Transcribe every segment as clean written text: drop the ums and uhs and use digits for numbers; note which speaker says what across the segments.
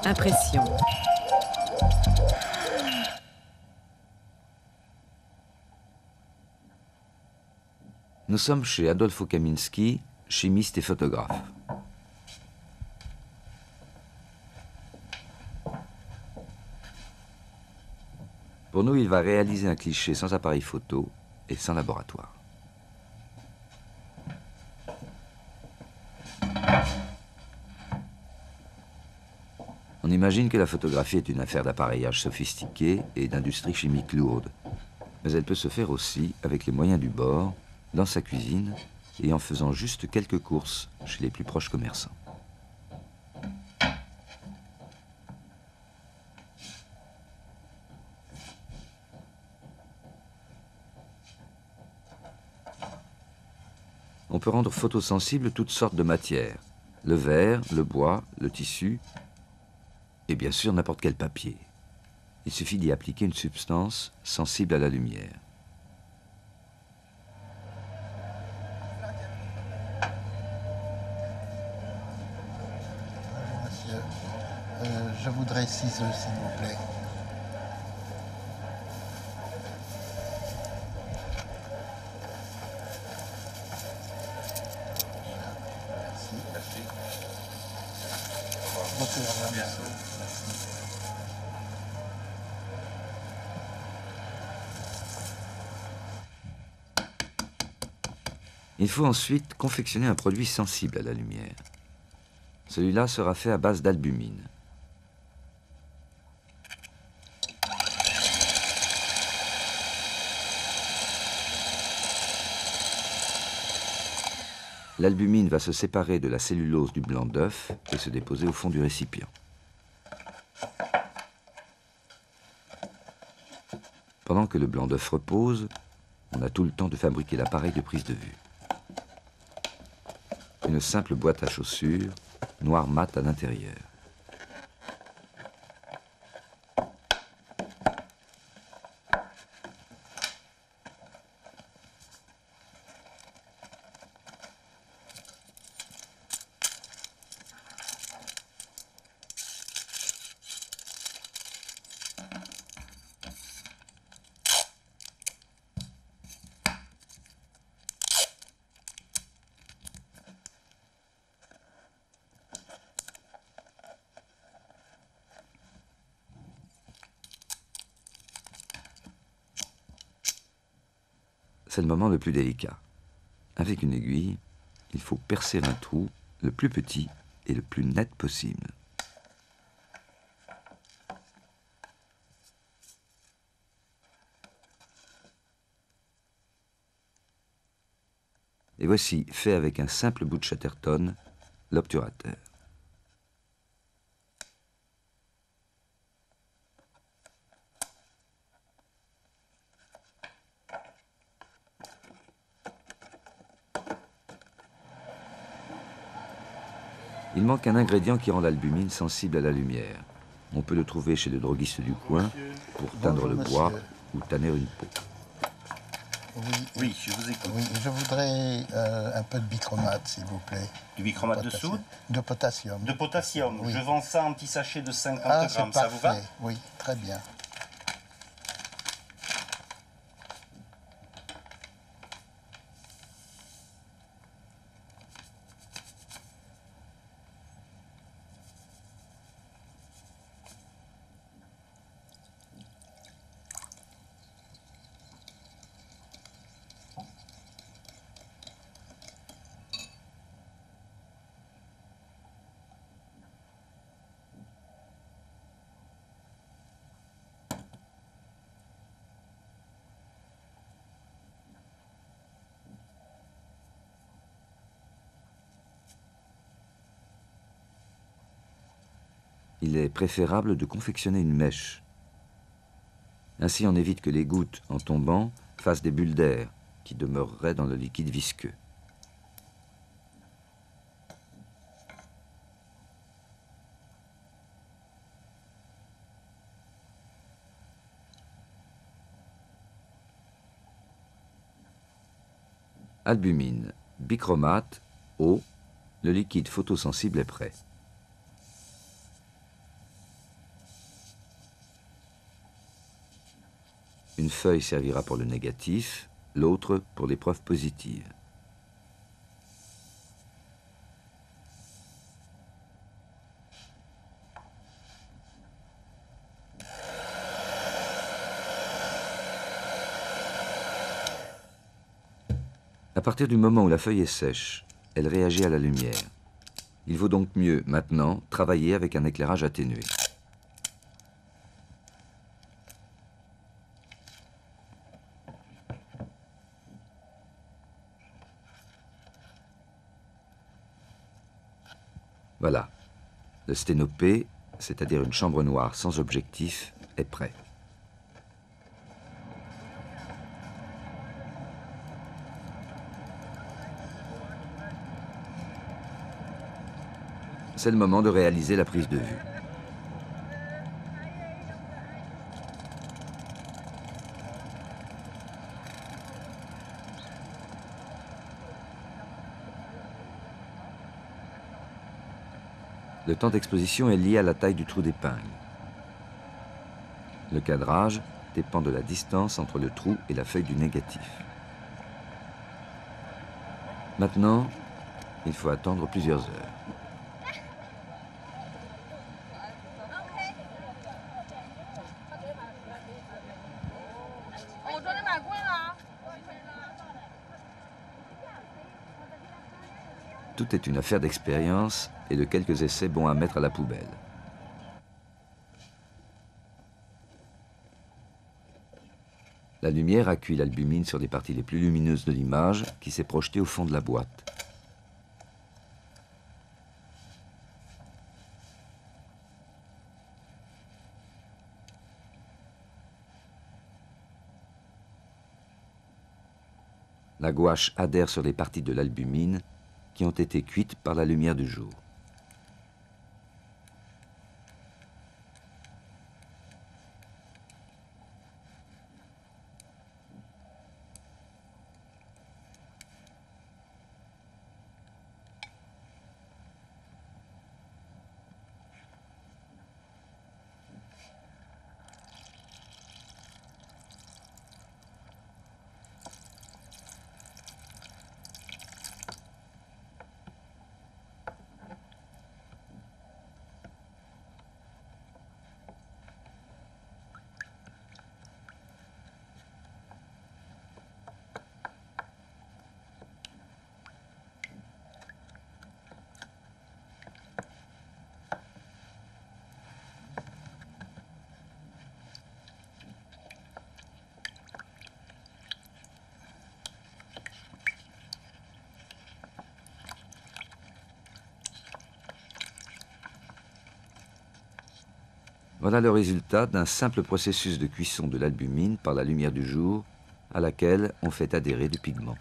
Speaker 1: Impression.
Speaker 2: Nous sommes chez Adolfo Kaminski, chimiste et photographe. Pour nous, il va réaliser un cliché sans appareil photo et sans laboratoire. On imagine que la photographie est une affaire d'appareillage sophistiqué et d'industrie chimique lourde. Mais elle peut se faire aussi avec les moyens du bord, dans sa cuisine et en faisant juste quelques courses chez les plus proches commerçants. On peut rendre photosensibles toutes sortes de matières. Le verre, le bois, le tissu et bien sûr n'importe quel papier. Il suffit d'y appliquer une substance sensible à la lumière.
Speaker 3: Monsieur, je voudrais 6 œufs, s'il vous plaît. Merci. Beaucoup, merci.
Speaker 2: Il faut ensuite confectionner un produit sensible à la lumière. Celui-là sera fait à base d'albumine. L'albumine va se séparer de la cellulose du blanc d'œuf et se déposer au fond du récipient. Pendant que le blanc d'œuf repose, on a tout le temps de fabriquer l'appareil de prise de vue. Une simple boîte à chaussures, noir mat à l'intérieur. C'est le moment le plus délicat. Avec une aiguille, il faut percer un trou le plus petit et le plus net possible. Et voici, fait avec un simple bout de Chatterton, l'obturateur. Il manque un ingrédient qui rend l'albumine sensible à la lumière. On peut le trouver chez le droguiste du coin pour teindre le bois ou tanner une peau.
Speaker 3: Oui, je vous écoute. Oui, je voudrais un peu de bichromate, s'il vous plaît.
Speaker 4: Du bichromate de soude?
Speaker 3: De potassium.
Speaker 4: De potassium.
Speaker 3: Oui.
Speaker 4: Je vends ça en petit sachet de 50
Speaker 3: Ah,
Speaker 4: grammes.
Speaker 3: c'est
Speaker 4: Ça vous va?
Speaker 3: parfait. Oui, très bien.
Speaker 2: Il est préférable de confectionner une mèche. Ainsi, on évite que les gouttes, en tombant, fassent des bulles d'air qui demeureraient dans le liquide visqueux. Albumine, bichromate, eau, le liquide photosensible est prêt. Une feuille servira pour le négatif, l'autre pour l'épreuve positive. À partir du moment où la feuille est sèche, elle réagit à la lumière. Il vaut donc mieux, maintenant, travailler avec un éclairage atténué. Voilà. Le sténopé, c'est-à-dire une chambre noire sans objectif, est prêt. C'est le moment de réaliser la prise de vue. Le temps d'exposition est lié à la taille du trou d'épingle. Le cadrage dépend de la distance entre le trou et la feuille du négatif. Maintenant, il faut attendre plusieurs heures. Tout est une affaire d'expérience et de quelques essais bons à mettre à la poubelle. La lumière accueille l'albumine sur les parties les plus lumineuses de l'image qui s'est projetée au fond de la boîte. La gouache adhère sur les parties de l'albumine qui ont été cuites par la lumière du jour. Voilà le résultat d'un simple processus de cuisson de l'albumine par la lumière du jour à laquelle on fait adhérer du pigment.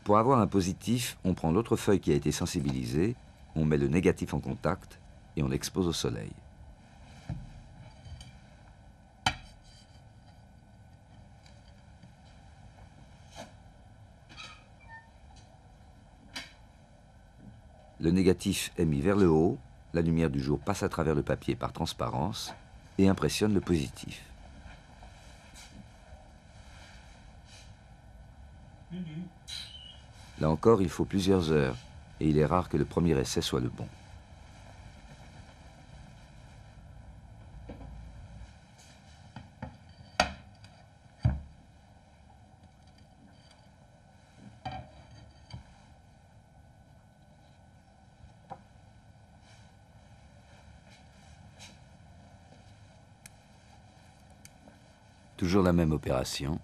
Speaker 2: Pour avoir un positif, on prend l'autre feuille qui a été sensibilisée, on met le négatif en contact et on l'expose au soleil. Le négatif est mis vers le haut, la lumière du jour passe à travers le papier par transparence et impressionne le positif. Là encore, il faut plusieurs heures, et il est rare que le premier essai soit le bon. Toujours la même opération.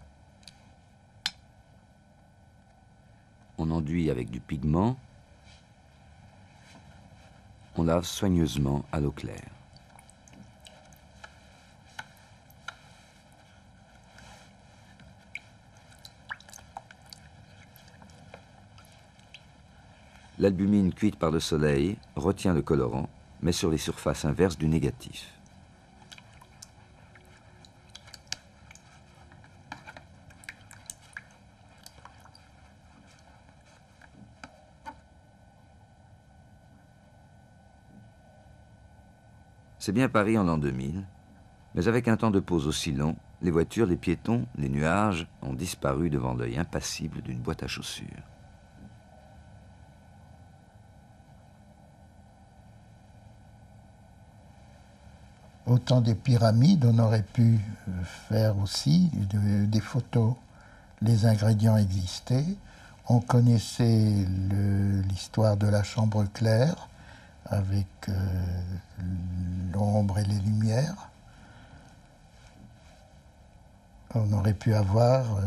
Speaker 2: On enduit avec du pigment. On lave soigneusement à l'eau claire. l'albumine cuite par le soleil retient le colorant, mais sur les surfaces inverses du négatif. C'est bien Paris en l'an 2000, mais avec un temps de pause aussi long, les voitures, les piétons, les nuages ont disparu devant l'œil impassible d'une boîte à chaussures.
Speaker 3: Au temps des pyramides, on aurait pu faire aussi des photos. Les ingrédients existaient. On connaissait l'histoire de la chambre claire avec l'ombre et les lumières. On aurait pu avoir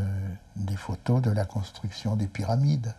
Speaker 3: des photos de la construction des pyramides.